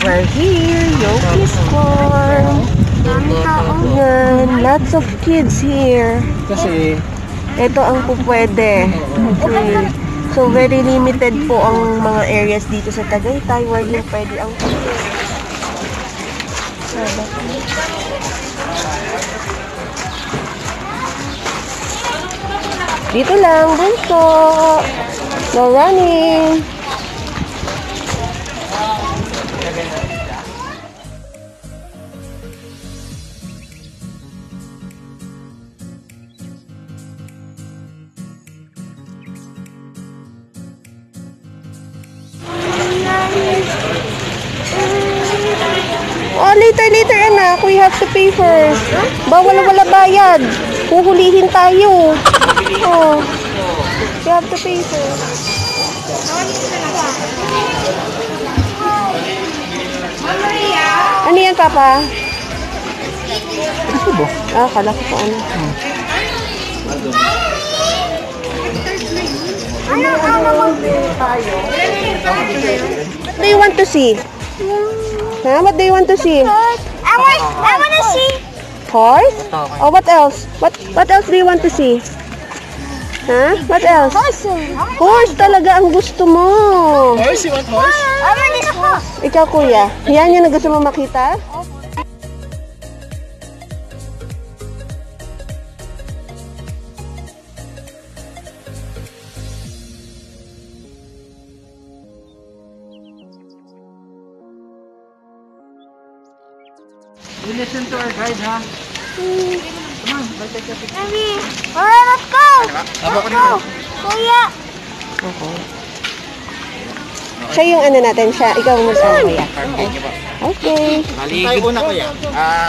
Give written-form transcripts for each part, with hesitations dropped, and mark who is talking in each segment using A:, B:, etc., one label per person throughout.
A: We're here, Yoki's Farm. Yan, lots of kids here.
B: Kasi
A: ito ang pupwede. Okay. So, very limited po ang mga areas dito sa Tagaytay where yung pwede ang kids. Dito lang, bunso. No running. Oh, later anak. We have to pay first. Bawal wala bayad. Huhulihin tayo. Oh. We have to pay first. Ano yan, Papa? Ah, kala ko pa ano. What do you want to see? Huh? What do you want to see?
C: I want to see
A: Horse? Oh, what else? What else do you want to see? Huh? What else? Horse talaga ang gusto mo.
B: Horse, you want horse?
C: I want this horse.
A: Ikaw, kuya. Yan yung gusto mo makita?
B: You listen to our guide, ha? Come on, let's take a picture.
C: Daddy. Alright, let's go. Let's go. Kuya.
A: Okay. Siya yung ano natin, siya. Ikaw mo sa kuya. Okay.
B: Tayo una, kuya.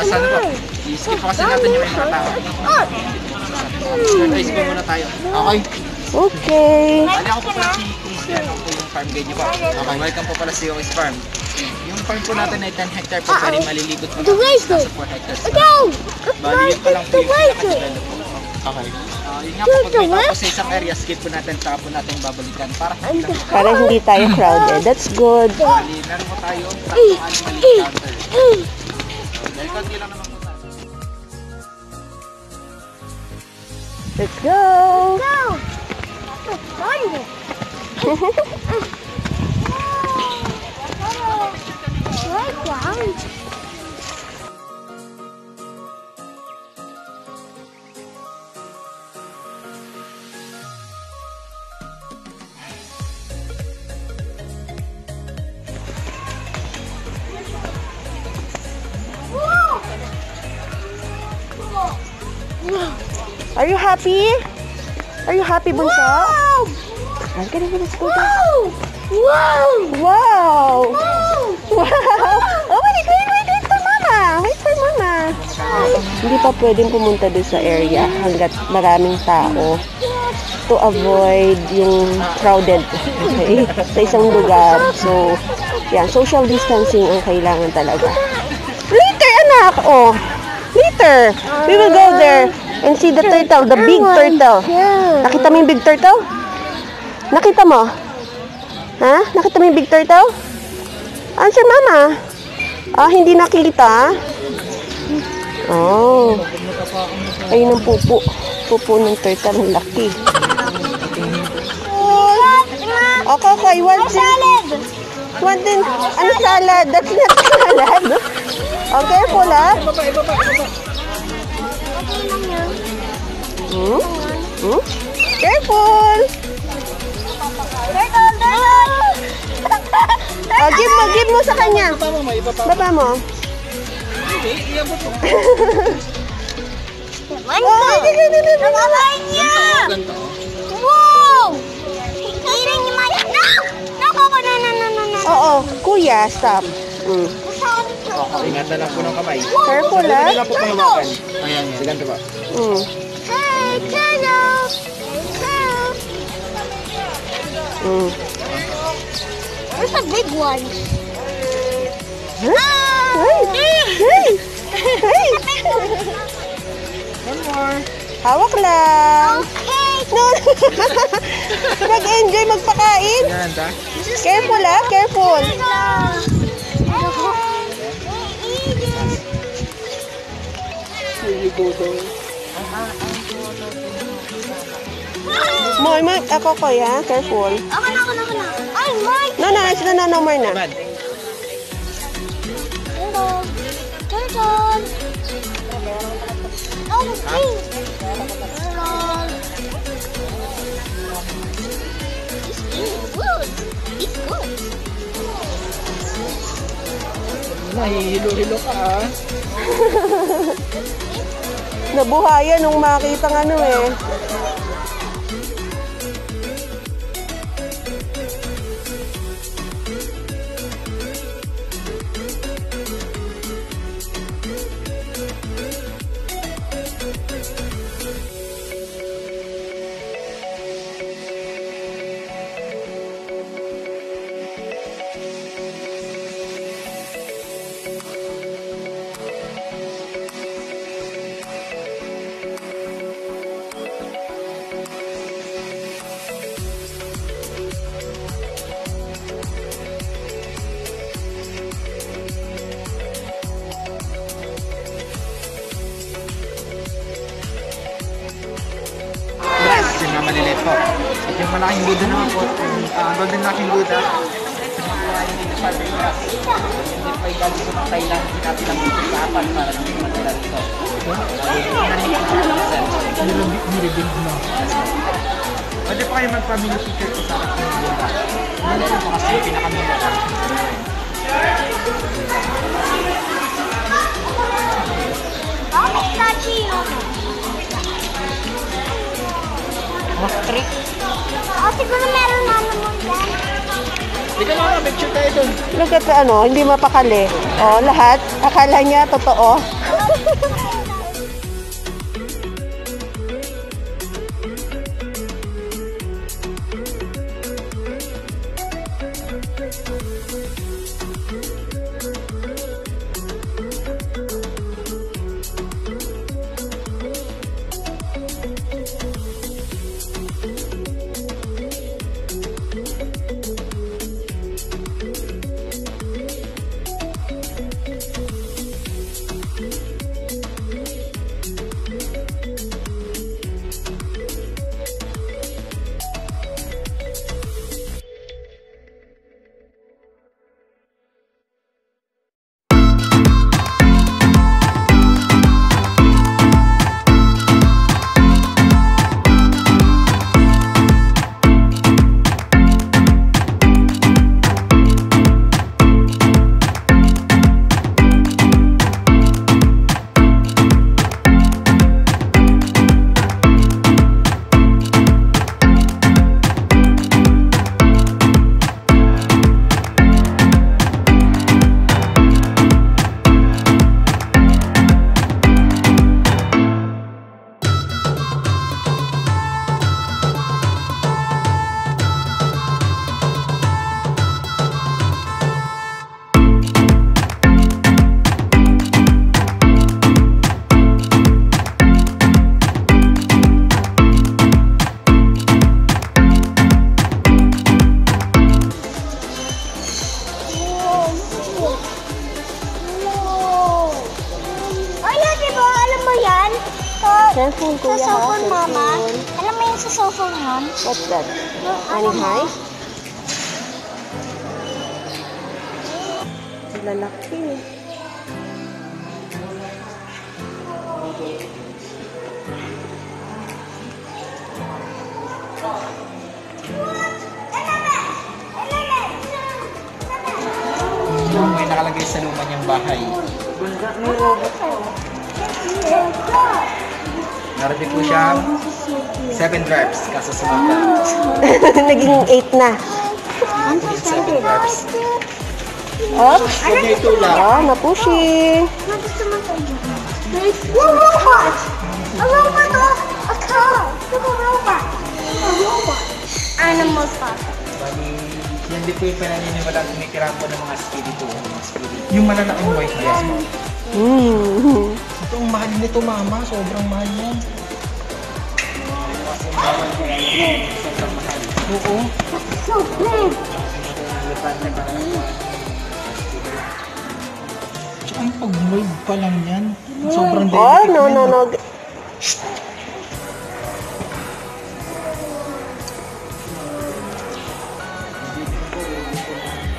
B: Saan po? I-skip po kasi natin yung mga tao. Guys, go muna tayo. Okay.
A: Okay.
B: Bali ako po pala si Christian. Ako po yung farm guide niyo po. Okay, welcome po pala sa Yoki's Farm. Yung farm po natin ay 10 hectare po, pero maliligot po natin sa 4 hectares. Bali yun pa lang po yung pinaka-develop po. Okay. Yun nga po, pag may tao sa isang area, skip po natin, saka po natin babalikan para
A: hindi tayo crowded. That's good.
B: Bali, meron po tayo tatlong animal encounter. Dahil konti lang naman po tayo.
A: Let's go.
C: Go.
A: Are you happy? Are you happy, bunso?
C: Wow.
A: Okay, let's go.
C: Wow. Wow.
A: Wow! Wow! Oh, wait for mama! Wait for mama! Hindi pa pwedeng pumunta doon sa area hanggat maraming tao to avoid yung crowded, okay, sa isang lugar. So, yan, social distancing ang kailangan talaga. Later, anak! Oh, later! We will go there and see the turtle, the big turtle. Nakita mo yung big turtle? Nakita mo? Ha? Nakita mo yung big turtle? Answer, mama. Ah, hindi nakita? Oh. Ayun ang pupo. Pupo ng turtle. Ang laki. Okay.
C: Salad.
A: Ano salad? That's not salad. Okay, careful, ha? Careful. Oh, give mo sa kanya. Baba mo.
C: Nakakain niya! Wow! Eating niya man. No! No!
A: Oo, kuya, stop.
B: Ingatan lang po ng kamay.
A: Careful, ha?
B: Hindi lang po pahiwakan. Ayan, ganito ba?
C: Hey, turtle! There's a big one.
A: Hey!
B: One more.
A: Hawak lang.
C: Okay,
A: No. Mag-enjoy, magpakain.
B: Yan, ta?
A: Careful ah, careful. Moy, ako ko ha, careful.
C: Ako na. Ay, Mike!
A: No more na.
B: Bad.
C: Turtle! Oh, please! Turtle! It's good! It's good!
B: Nahihilo-hilo ka, ha?
A: Nabuhayan nung makita ng ano eh.
B: Yung mga maliliit po. At yung malaking Buddha naman po, golden laking Buddha. Nakuha yun dito sa Vegas. Hindi pa igaling po ng Thailand. Hindi natin lang dito sa apan para lang yung matira dito. Niribig mo. Pwede pa kayo mag-family picture po sa akin ng Buddha. Ano po kasi yung pinakamila.
C: Bakit touchy yun?
B: Ostrich.
C: Siguro meron na naman dyan.
B: Hindi ka naman, picture tayo dun.
A: Look at hindi mapakali. Oh, lahat. Akala niya totoo. Careful,
C: Sa
A: kuya, ha?
C: cellphone, Mama.
A: Careful.
C: Alam mo yung sa cellphone yun?
A: What's that? Honey high? Lalaki.
B: Yung may nakalagay sa luma niyang bahay. Narating po siya 7 verbs kaso sumapa.
A: Naging 8 na.
B: 7 verbs.
A: Oops.
B: Huwag niyo itulak.
A: Oh, napushi.
C: Gusto mo tayo. Robot! A robot or a car? It's a robot. A robot. Animal stuff.
B: Bali, yan din po yung pinaniniwala at tumitira po ng mga spirito. Yung malalaking white dress mo. Ito ang mahal nito, mama. Sobrang mahal yan. Oo.
C: So big.
B: Tsaka ang pag-mold pa lang yan. Sobrang
A: Oh,
B: delicate
A: no,
B: yan,
A: no, no.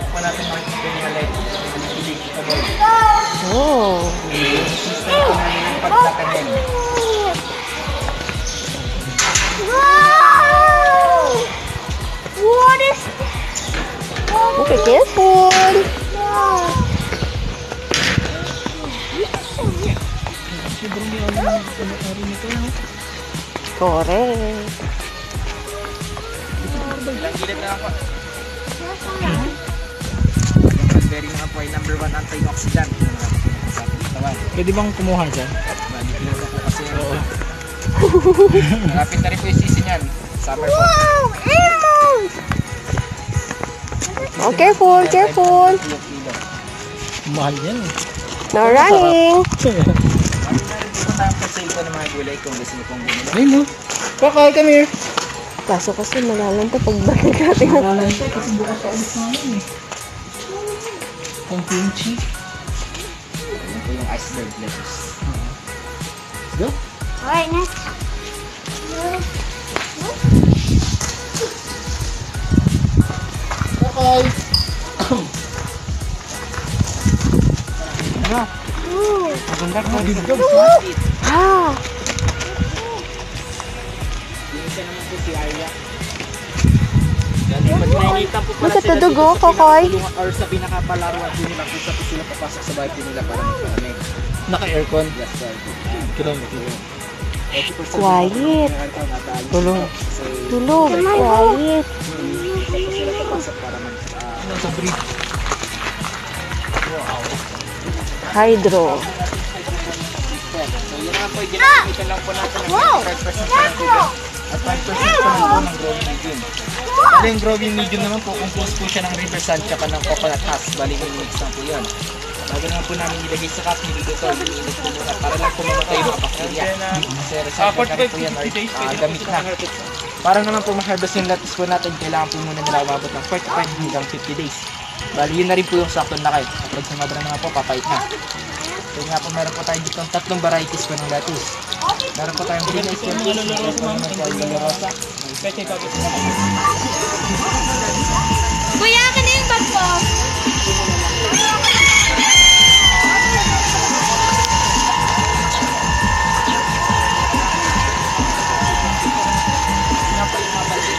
B: Pa natin makikita yung maliit.
A: Oh.
B: Yung system ko namin yung pagtatanim.
C: Wow! What is
A: Okay, careful.
C: wow?
B: Sobrang ano nito, no?
A: Correct.
B: Ilang gilid na ako. Very nga po ay number 1 antioxidant. Pwede bang kumuha dyan? Balik ko po kasi. Oo. Malapit na rin po yung season yan. Summer po.
C: Wow! Animals!
A: Oh, careful, careful.
B: Mahal yan eh.
A: No running.
B: Meron po tayong pa-sale po ng mga gulay kung gusto niyo pong bumili. Ayun mo. Kakay, come here.
A: Kaso kasi malalang to pag bakit natin.
B: Malalan siya kasi bukas sa alis namin eh. Kung kimchi. Ayan po yung iceberg lettuce. Let's go.
C: Alright, next.
B: Kakay. Ano?
C: Ooh.
B: Maganda ko. Bigdog.
A: Ah.
B: Yung isa naman po si Arya. Dati pag nakikita po pala sila
A: Nagkatudog,
B: dito
A: oh,
B: sa
A: Kokoy.
B: pinakatulungan or sa pinakapalaruan din nila kung saan sila papasok sa bahay nila para magpalamig. Naka-aircon? Yes, sir. Kilometer.
A: Quiet. Tulog. Tulog. Quiet.
B: Sila papasok para mag... sa breed. Wow.
A: Hydro.
B: So yun nga po, ginamitan lang po natin ng 5% ng tubig at 5% po ng growing medium. Bali yung growing medium naman po, compose po siya ng river sand tsaka ng coconut husk. Bali yung mix lang po yun. Bago naman po namin ilagay sa cup, nilito ito, iniinit po muna para lang po mamatay yung bacteria. Kasi recycle na rin po yan or gamit na. Para naman po ma-harvest yung lettuce po natin, kailangan po muna nila umabot ng 45 hanggang 50 days. Bali yun na rin po yung saktong lakay. Kapag sumabra naman po, papait na. So nga po, meron po tayo dito 3 varieties po ng lettuce. Meron po tayong green ice lettuce, meron po naman po yung rosa.
C: Kuya, akin na yung bag ko.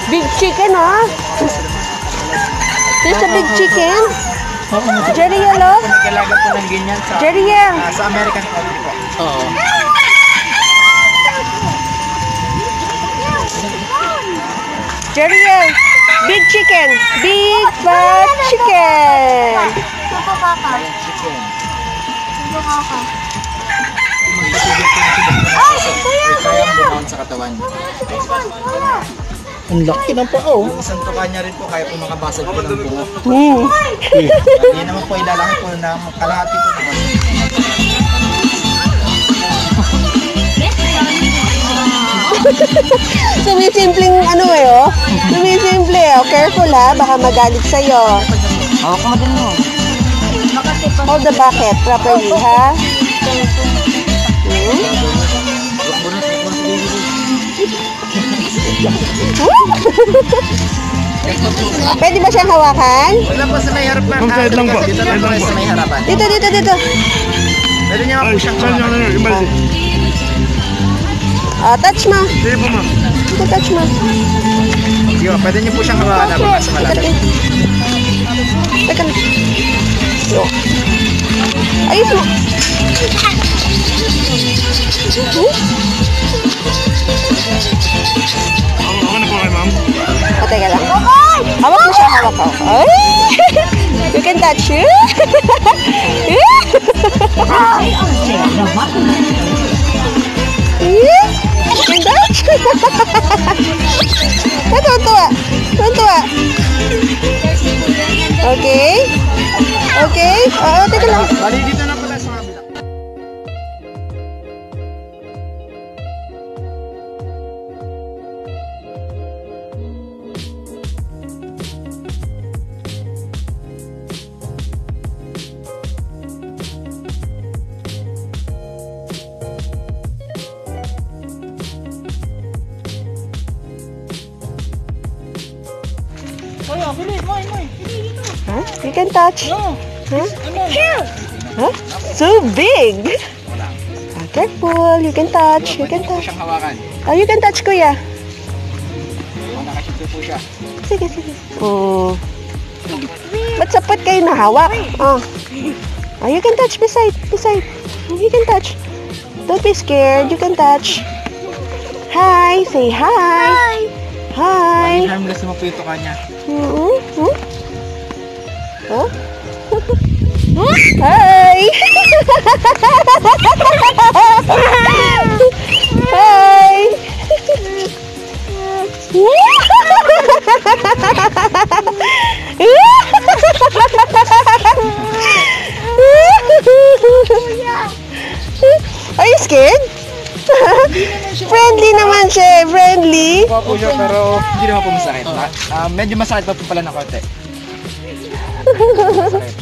A: Big chicken, ah. This is a big chicken. Jerry Yellow.
B: Nagkalaga po ng ganyan sa,
A: Jerry Yellow.
B: sa American country po. Oo.
A: Jerry Yellow. Big chicken. Big fat chicken.
C: Papa, papa.
B: Chicken.
C: Papa.
B: Kaya ang bumaon sa katawan. Ang laki ng pao. Yung isang tuka niya rin po, kaya po makabasag po ng buo. Yan naman po, ilalaki po na kalahati po naman.
A: Sumisimpleng ano eh, oh. Sumisimple, oh. Careful, ha. Baka magalit sa'yo.
B: Hawak mo din mo.
A: Hold the bucket properly, ha. Pwede ba siyang hawakan?
B: Wala po sa may harapan.
D: Side lang po.
B: Dito lang po sa may harapan.
A: Dito, dito, dito.
B: Pwede niya po siyang hawakan.
A: Touch mo.
D: Sige po, ma'am.
A: Dito, touch mo.
B: Yo, pwede niyo po siyang hawakan na baka sa malaki.
A: Teka lang. Ayos mo.
D: Okay na po kay ma'am.
A: Teka lang. Hawak mo siya, hawak ko. Ay! You can touch it. You can touch. Tuwa. Okay? Okay? Oo, teka lang.
B: Bali, dito na pala sa kabila. Kaya, bilis, moy.
A: Huh? You can touch.
B: No.
A: Huh?
C: Here.
A: Huh? So big. Careful. You can touch. You can
B: Pwede niyo po
A: touch.
B: siyang hawakan.
A: Oh, you can touch, kuya.
B: Nakashito po siya.
A: Sige. Ba't sapot kayo nahawak? Oh. Oh, you can touch beside. You can touch. Don't be scared. You can touch. Hi. Say hi. Hi.
B: Harmless mo po ito kanya.
A: Huh? Hi. Hi. Are you scared? Friendly naman siya. Friendly.
B: Kuha po siya pero hindi naman po masakit. Medyo masakit pa po pala ng konti. Masakit.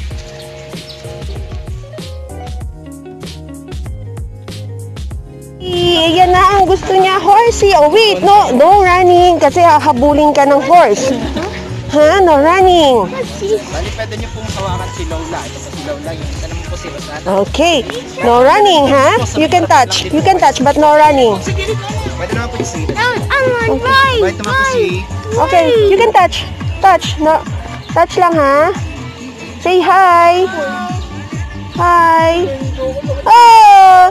A: Yan na ang gusto niya, horsey. Oh, wait. No running. Kasi hahabulin ka ng horse. Ha? No running.
B: Bali, pwede niyo pong hawakan si Lola. Ito po si Lola. Yung isa naman po si Rosana.
A: Okay. No running, ha? You can touch. You can touch, but no running.
B: Pwede naman po yung si
C: Right.
B: Pwede naman po si...
A: Okay. You can touch. Touch. No. Touch lang, ha? Say hi. Hi. Oh!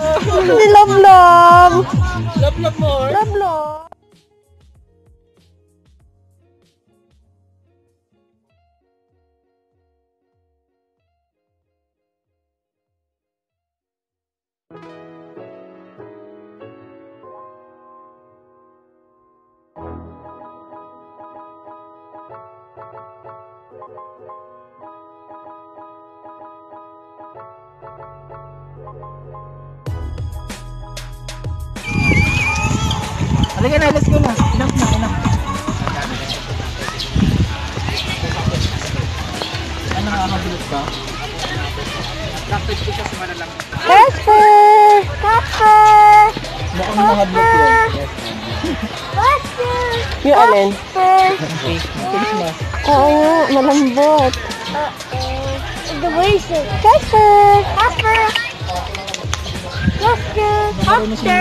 A: Love.
B: Love more.
A: Love.
B: Halika na, let's go na. Enough na. Ano nakakabilot ka? Practice ko siya sa malalang.
A: Casper!
B: Mukhang nakabilot yun.
A: Yung alin?
B: Okay, matulis na.
A: Oo nga, malambot.
C: The waist.
A: Casper!
B: Marunong sila.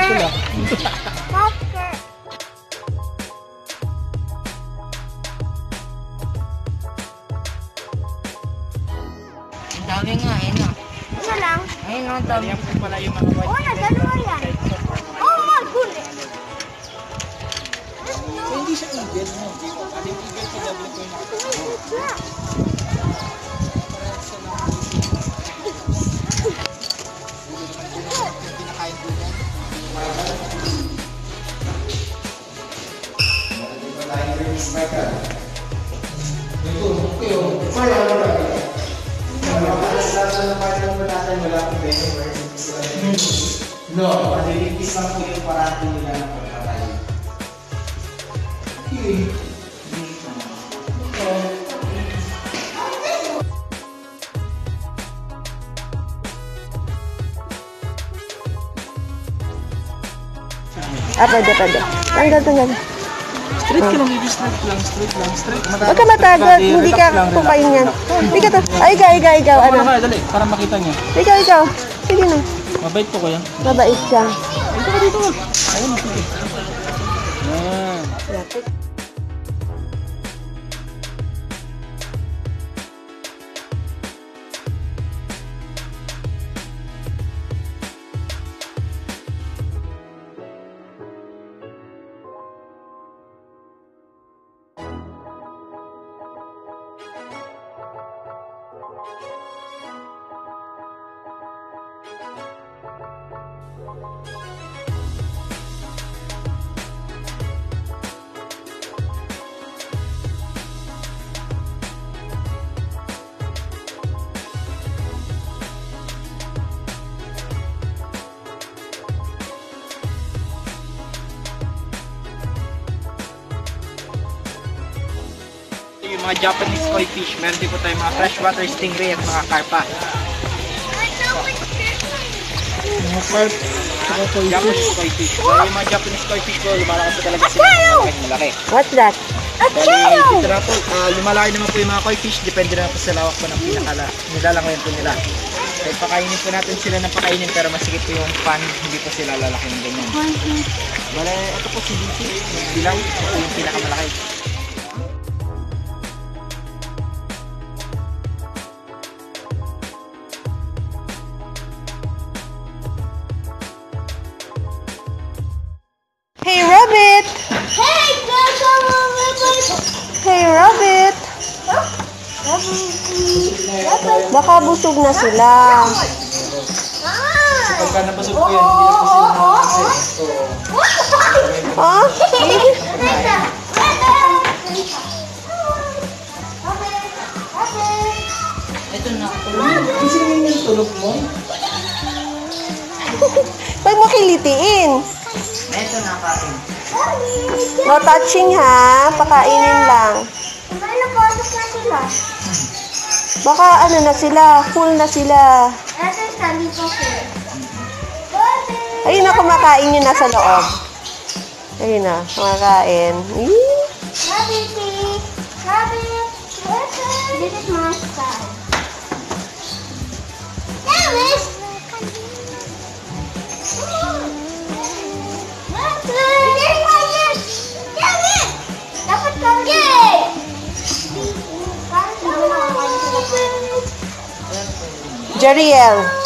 E: Ang dami nga, ayun na.
C: Ano lang?
E: Ayun ang dami.
B: Yan po pala yung mga white.
C: Oh, nagano yan? Oh my goodness.
B: Hindi siya eagle, no? Ano yung eagle sa double ko yung pinakain po yan. No, maliligtis lang po yung parati nila ng pagkakay.
A: Pwede. Tanggal.
B: Straight ka lang, baby. Straight lang.
A: Huwag ka matagod, hindi ka pupayin yan. Ikaw to. Ay, ikaw.
B: Ano
A: Ano?
B: ka, dali, para makita niyo.
A: Ikaw. Sige na.
B: Mabait po kuya.
A: Mabait siya.
B: Dito ka. Ayun, sige. Yan. Yung mga Japanese koi fish, meron din po tayong mga freshwater stingray at mga karpa. Japanese koi fish. So, yung mga Japanese koi fish po, lumalakas po talaga sila ng malaki.
A: What's that?
B: Bali, ito na po, lumalaki naman po yung mga koi fish, depende na po sa lawak po ng nilalangoyan po nila. Kahit pakainin po natin sila ng pakainin, pero masikip po yung pan, hindi po sila lalaki ng ganyan. Bale, ito po si DC, yung dilaw, ito po yung pinakamalaki.
A: Hey, Rabbit!
C: Hey,
A: Hey, Rabbit! Baka busog na sila.
B: Pagka nabasog po yan, hindi na po sila nakakain. So,
A: Ha?
E: Ito na.
B: kasi yung tulog mo,
A: Pag makilitiin.
E: Ito na kain.
A: No touching ha. Pakainin lang. Baka ano na sila. Full na sila. Ayun na, kumakain yun nasa loob. Ayun na, kumakain.
C: This is my style. Alice! Dapat kami.
A: Jeriel.